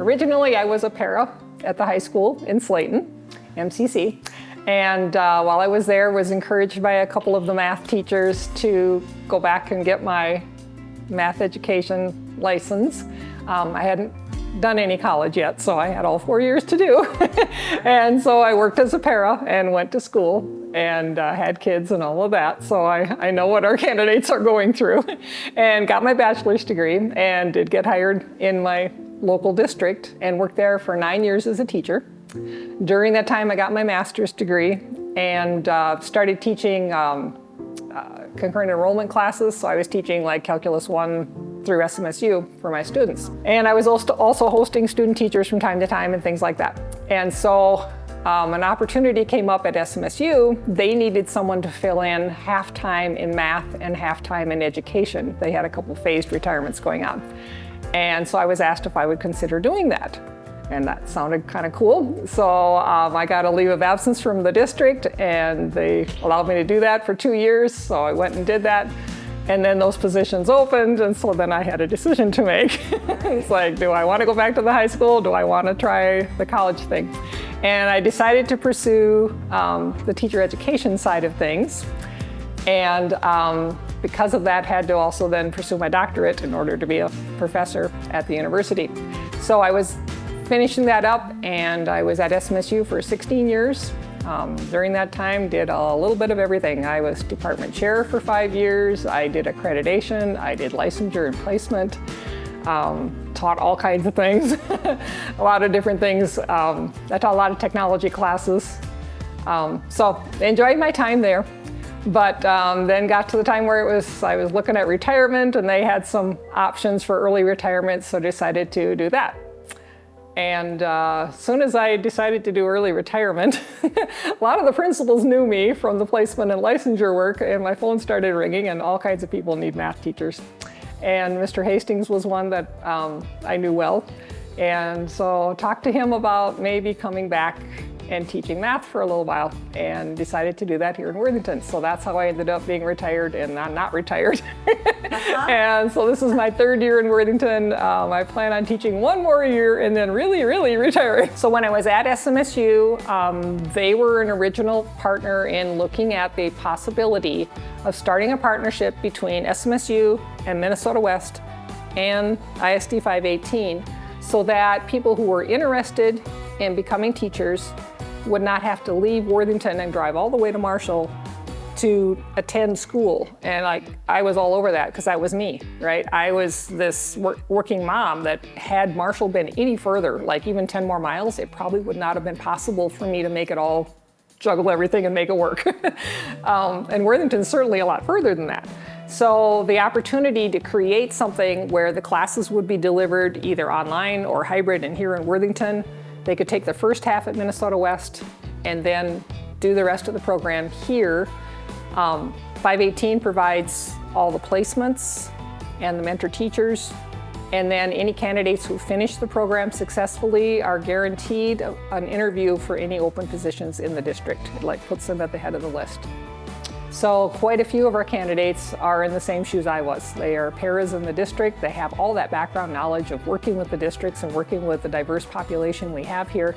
Originally, I was a para at the high school in Slayton, MCC. And while I was there, was encouraged by a couple of the math teachers to go back and get my math education license. I hadn't done any college yet, so I had all 4 years to do. And so I worked as a para and went to school and had kids and all of that. So I know what our candidates are going through and got my bachelor's degree and did get hired in my local district and worked there for 9 years as a teacher. During that time, I got my master's degree and started teaching concurrent enrollment classes. So I was teaching like Calculus 1 through SMSU for my students. And I was also hosting student teachers from time to time and things like that. And so an opportunity came up at SMSU. They needed someone to fill in half-time in math and half-time in education. They had a couple phased retirements going on. And so I was asked if I would consider doing that. And that sounded kind of cool. So I got a leave of absence from the district and they allowed me to do that for 2 years. So I went and did that. And then those positions opened. And so then I had a decision to make. It's like, do I want to go back to the high school? Do I want to try the college thing? And I decided to pursue the teacher education side of things. And because of that, had to also then pursue my doctorate in order to be a professor at the university. So I was finishing that up, and I was at SMSU for 16 years. During that time, did a little bit of everything. I was department chair for 5 years. I did accreditation. I did licensure and placement. Taught all kinds of things, a lot of different things. I taught a lot of technology classes. So enjoyed my time there. But then got to the time where I was looking at retirement, and they had some options for early retirement, so decided to do that. And as soon as I decided to do early retirement, a lot of the principals knew me from the placement and licensure work, and my phone started ringing, and all kinds of people need math teachers. And Mr. Hastings was one that I knew well. And so talked to him about maybe coming back and teaching math for a little while, and decided to do that here in Worthington. So that's how I ended up being retired and not retired. And so this is my 3rd year in Worthington. I plan on teaching 1 more year and then really retiring. So when I was at SMSU, they were an original partner in looking at the possibility of starting a partnership between SMSU and Minnesota West and ISD 518, so that people who were interested in becoming teachers would not have to leave Worthington and drive all the way to Marshall to attend school. And I was all over that because that was me, right? I was this working mom that had Marshall been any further, like even 10 more miles, it probably would not have been possible for me to make it all, juggle everything and make it work. And Worthington's certainly a lot further than that. So the opportunity to create something where the classes would be delivered either online or hybrid, and here in Worthington, they could take the first half at Minnesota West and then do the rest of the program here. 518 provides all the placements and the mentor teachers, and then any candidates who finish the program successfully are guaranteed an interview for any open positions in the district. It puts them at the head of the list. So quite a few of our candidates are in the same shoes I was. They are paras in the district. They have all that background knowledge of working with the districts and working with the diverse population we have here,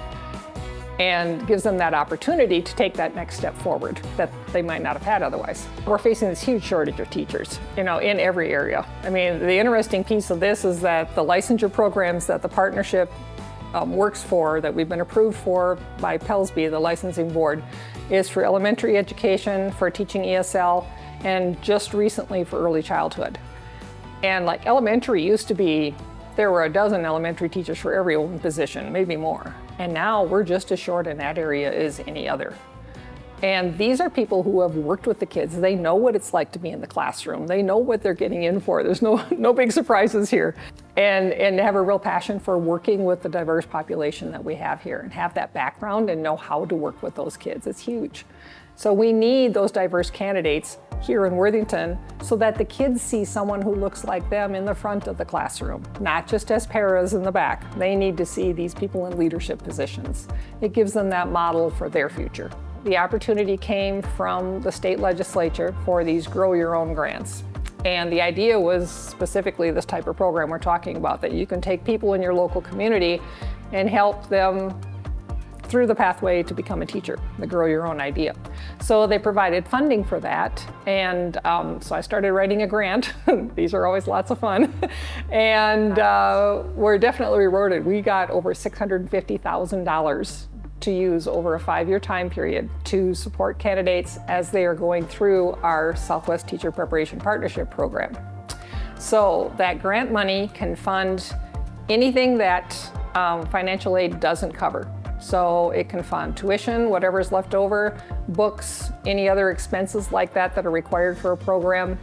and gives them that opportunity to take that next step forward that they might not have had otherwise. We're facing this huge shortage of teachers, in every area. I mean, the interesting piece of this is that the licensure programs that the partnership works for, that we've been approved for by PELSB, the licensing board, is for elementary education, for teaching ESL, and just recently for early childhood. And elementary used to be, there were a dozen elementary teachers for every open position, maybe more. And now we're just as short in that area as any other. And these are people who have worked with the kids. They know what it's like to be in the classroom. They know what they're getting in for. There's no big surprises here. And have a real passion for working with the diverse population that we have here, and have that background and know how to work with those kids. It's huge. So we need those diverse candidates here in Worthington so that the kids see someone who looks like them in the front of the classroom, not just as paras in the back. They need to see these people in leadership positions. It gives them that model for their future. The opportunity came from the state legislature for these Grow Your Own grants. And the idea was specifically this type of program we're talking about, that you can take people in your local community and help them through the pathway to become a teacher, the Grow Your Own idea. So they provided funding for that, and so I started writing a grant. These are always lots of fun. And we're definitely rewarded. We got over $650,000 to use over a 5-year time period to support candidates as they are going through our Southwest Teacher Preparation Partnership Program. So that grant money can fund anything that financial aid doesn't cover. So it can fund tuition, whatever's left over, books, any other expenses like that that are required for a program.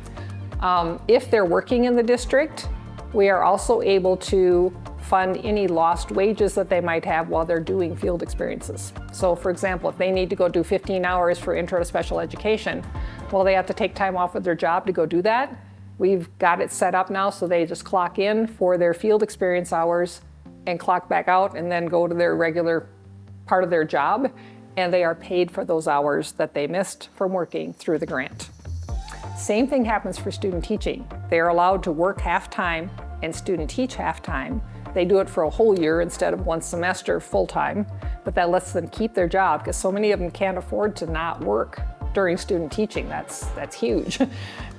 If they're working in the district, we are also able to fund any lost wages that they might have while they're doing field experiences. So for example, if they need to go do 15 hours for Intro to Special Education, well, they have to take time off of their job to go do that. We've got it set up now so they just clock in for their field experience hours and clock back out and then go to their regular part of their job, and they are paid for those hours that they missed from working through the grant. Same thing happens for student teaching. They are allowed to work half-time and student teach half-time. They do it for a whole year instead of one semester full-time, but that lets them keep their job because so many of them can't afford to not work during student teaching. That's huge.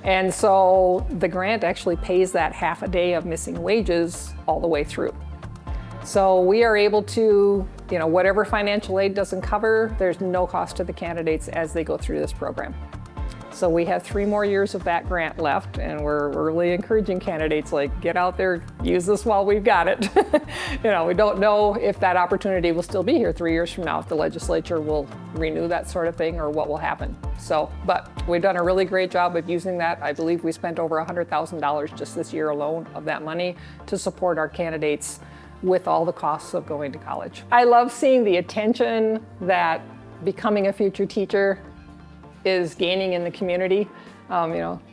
And so the grant actually pays that half a day of missing wages all the way through. So we are able to, whatever financial aid doesn't cover, there's no cost to the candidates as they go through this program. So we have 3 more years of that grant left, and we're really encouraging candidates, get out there, use this while we've got it. We don't know if that opportunity will still be here 3 years from now, if the legislature will renew that sort of thing or what will happen. So, but we've done a really great job of using that. I believe we spent over $100,000 just this year alone of that money to support our candidates with all the costs of going to college. I love seeing the attention that becoming a future teacher is gaining in the community.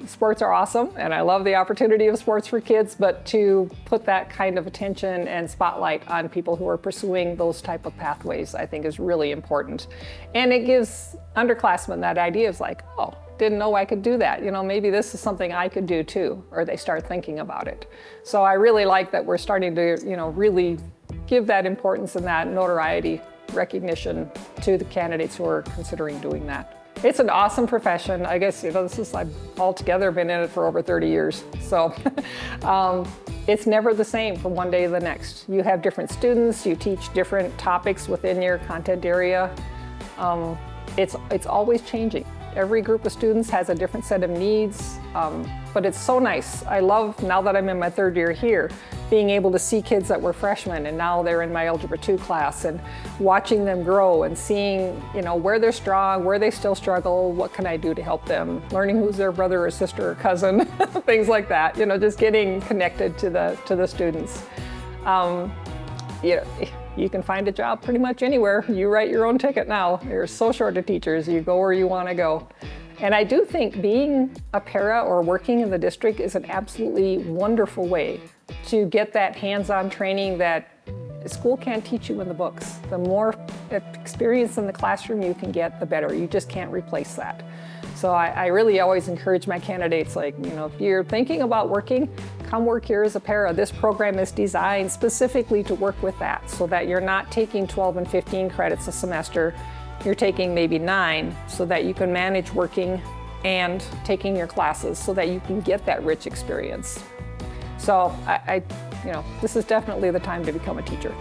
Sports are awesome, and I love the opportunity of sports for kids, but to put that kind of attention and spotlight on people who are pursuing those type of pathways, I think is really important. And it gives underclassmen that idea of oh, didn't know I could do that. Maybe this is something I could do too, or they start thinking about it. So I really like that we're starting to, really give that importance and that notoriety, recognition to the candidates who are considering doing that. It's an awesome profession. I guess, I've altogether been in it for over 30 years. So it's never the same from one day to the next. You have different students, you teach different topics within your content area. It's always changing. Every group of students has a different set of needs, but it's so nice. I love, now that I'm in my 3rd year here, being able to see kids that were freshmen and now they're in my Algebra 2 class, and watching them grow and seeing, where they're strong, where they still struggle, what can I do to help them, learning who's their brother or sister or cousin, things like that, just getting connected to the students. You can find a job pretty much anywhere. You write your own ticket now. There's so short of teachers. You go where you want to go. And I do think being a para or working in the district is an absolutely wonderful way to get that hands-on training that school can't teach you in the books. The more experience in the classroom you can get, the better. You just can't replace that. So I really always encourage my candidates, if you're thinking about working, come work here as a para. This program is designed specifically to work with that, so that you're not taking 12 and 15 credits a semester. You're taking maybe 9, so that you can manage working and taking your classes so that you can get that rich experience. So this is definitely the time to become a teacher.